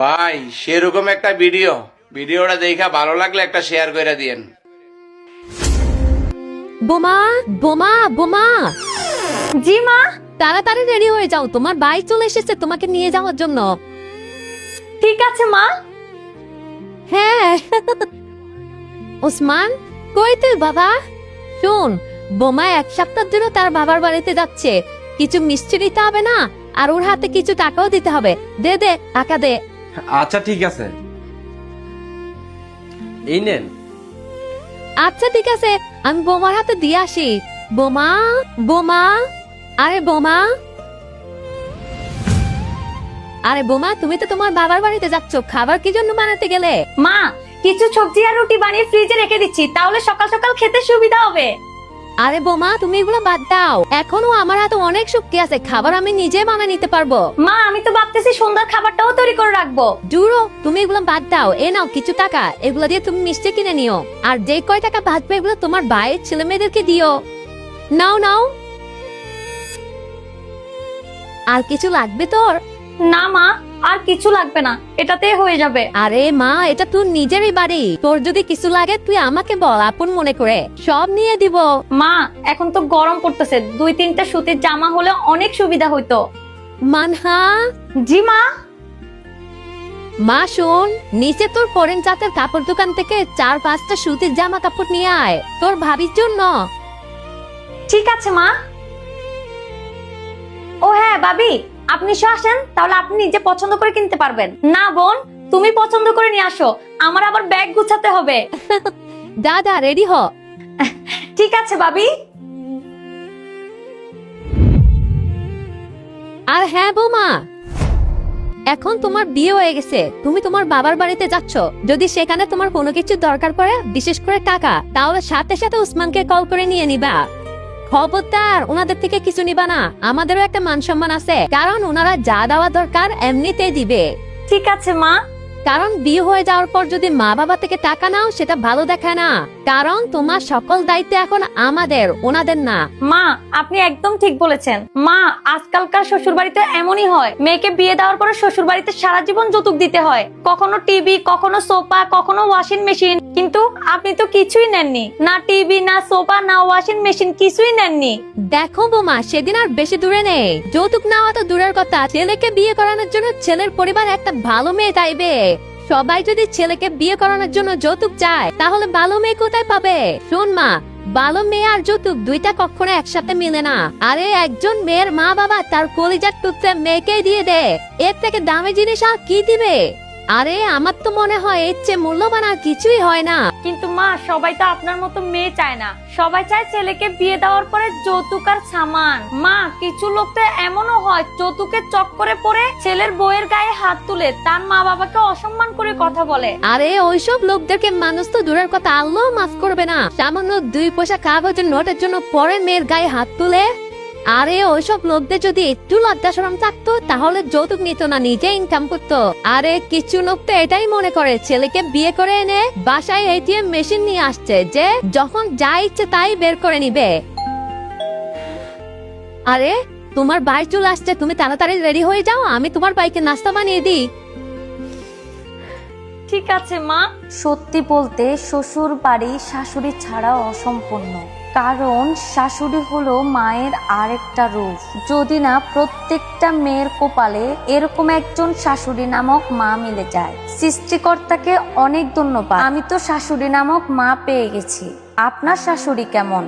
ভাই সেরকম একটা ভিডিওটা দেখা ভালো লাগলে একটা শেয়ার করে দিয়েন। বোমা বোমা বোমা, জি মা। তাড়াতাড়ি রেডি হয়ে যাও, তোমার ভাই চলে এসেছে তোমাকে নিয়ে যাওয়ার জন্য। ঠিক আছে মা। হ্যাঁ ওসমান, কই তুই বাবা? শোন, বোমা 1 সপ্তাহের জন্য তার বাবার বাড়িতে যাচ্ছে। কিছু মিষ্টি দিতে হবে না, আর ওর হাতে কিছু টাকাও দিতে হবে। দে দে টাকা দে। আচ্ছা ঠিক আছে, এই নেন। আচ্ছা ঠিক আছে, আমি বোমার হাতে দিয়ে আসি। বোমা বোমা, আরে বোমা, আরে বোমা, তুমি তো তোমার বাবার বাড়িতে যাচ্ছ, খাবার কি জন্য বানাতে গেলে? মা, কিছু সবজি আর রুটি বানিয়ে ফ্রিজে রেখে দিচ্ছি, তাহলে সকাল সকাল খেতে সুবিধা হবে। আরে বোমা, তুমি এগুলো বাদ দাও, এখনো আমার হাতে অনেক শক্তি আছে, খাবার আমি নিজে বানিয়ে নিতে পারবো। মা, আমি তো ভাবতেছি সুন্দর খাবারটাও তৈরি করে রাখবো। দূরো, তুমি এগুলো বাদ দাও। এ নাও কিছু টাকা, এগুলো দিয়ে তুমি মিষ্টি কিনে নিও, আর যে কয় টাকা বাঁচবে এগুলো তোমার ভাইয়ের ছেলে মেয়েদেরকে দিও। নাও নাও। আর কিছু লাগবে তোর? না মা, আর কিছু লাগবে না, এটাতেই হয়ে যাবে। আরে মা, এটা তোর নিজেরই বাড়ি, তোর যদি কিছু লাগে তুই আমাকে বল, আপন মনে করে সব নিয়ে দিব। মা, এখন তো গরম পড়তেছে, 2-3টা সুতির জামা হলে অনেক সুবিধা হইতো। মানহা। জি মা। মা শোন, নিচে তোর পরেন জাতের কাপড় দোকান থেকে 4-5টা সুতির জামা কাপড় নিয়ে আয় তোর ভাবির জন্য। ঠিক আছে মা। ও হ্যাঁ ভাবি, আপনি আসেন, তাহলে আপনি নিজে পছন্দ করে কিনতে পারবেন। না বোন, তুমি পছন্দ করে নিয়ে আসো, আমার আবার ব্যাগ গুছাতে হবে। দাদা রেডি হ। ঠিক আছে ভাবি। আর হ্যাঁ বৌমা, এখন তোমার বিয়ে হয়ে গেছে, তুমি তোমার বাবার বাড়িতে যাচ্ছ। যদি সেখানে তোমার কোনো কিছু দরকার পড়ে, বিশেষ করে টাকা, তাহলে সাথে সাথে উসমানকে কল করে নিয়ে নিবা। খবরদার ওনাদের থেকে কিছু নিবা না, আমাদেরও একটা মান সম্মান আছে, কারণ ওনারা যা দেওয়া দরকার এমনিতেই দিবে। ঠিক আছে মা। কারণ বিয়ে হয়ে যাওয়ার পর যদি মা বাবা থেকে টাকা নাও, সেটা ভালো দেখায় না, কারণ তোমার সকল দায়িত্ব এখন আমাদের, ওনাদের না। মা, আপনি একদম ঠিক বলেছেন। মা, আজকালকার শ্বশুর বাড়িতে এমনই হয়, মেয়েকে বিয়ে দেওয়ার পরে শ্বশুর বাড়িতে সারা জীবন যৌতুক দিতে হয়, কখনো টিভি, কখনো সোফা, কখনো ওয়াশিং মেশিন। কিন্তু আপনি তো কিছুই নেননি, না টিভি, না সোফা, না ওয়াশিং মেশিন, কিছুই নেননি। দেখো বোমা, সেদিন আর বেশি দূরে নেই, যৌতুক নেওয়া তো দূরের কথা, ছেলেকে বিয়ে করানোর জন্য ছেলের পরিবার একটা ভালো মেয়ে চাইবে। সবাই যদি ছেলেকে বিয়ে করানোর জন্য যৌতুক চায়, তাহলে ভালো মেয়ে কোথায় পাবে? শোন মা, ভালো মেয়ে আর যৌতুক দুইটা কখনো একসাথে মিলে না। আরে একজন মেয়ের মা বাবা তার কলিজার টুকরা মেয়েকে দিয়ে দে, এর থেকে দামি জিনিস আর কি দিবে? আরে আমার তো মনে হয় এর চেয়ে মূল্যবান আর কিছুই হয় না। কিন্তু মা, সবাই তো আপনার মতো মেয়ে চায় না, সবাই চায় ছেলেকে বিয়ে দেওয়ার পরে যৌতুক আর সামান। মা, কিছু লোক তো এমনও হয়, যৌতুকের চক্করে পড়ে ছেলের বউয়ের গায়ে হাত তুলে তার মা বাবাকে অসম্মান করে কথা বলে। আরে ওইসব লোকদেরকে মানুষ তো দূরের কথা আল্লাহ মাফ করবে না, সামান্য 2 পয়সা কাগজের নোটের জন্য পরে মেয়ের গায়ে হাত তুলে। আরে ওইসব লোকদের যদি একটু লজ্জা শরম থাকতো, তাহলে যৌতুক নিত না, নিজে ইনকাম করতো। আরে কিছু লোক তো এটাই মনে করে ছেলেকে বিয়ে করে এনে বাসায় এটিএম মেশিন নিয়ে আসছে, যে যখন যা ইচ্ছে তাই বের করে নিবে। আরে তোমার ভাই চলে আসছে, তুমি তাড়াতাড়ি রেডি হয়ে যাও, আমি তোমার ভাইকে নাস্তা বানিয়ে দিই। ঠিক আছে মা। সত্যি বলতে শ্বশুর বাড়ি শাশুড়ি ছাড়া অসম্পূর্ণ, কারণ শাশুড়ি হলো মায়ের আরেকটা রূপ। যদি না প্রত্যেকটা মেয়ের কপালে এরকম একজন শাশুড়ি নামক মা মিলে যায়, সৃষ্টিকর্তাকে অনেক ধন্যবাদ। আমি তো শাশুড়ি নামক মা পেয়ে গেছি। আপনার শাশুড়ি কেমন?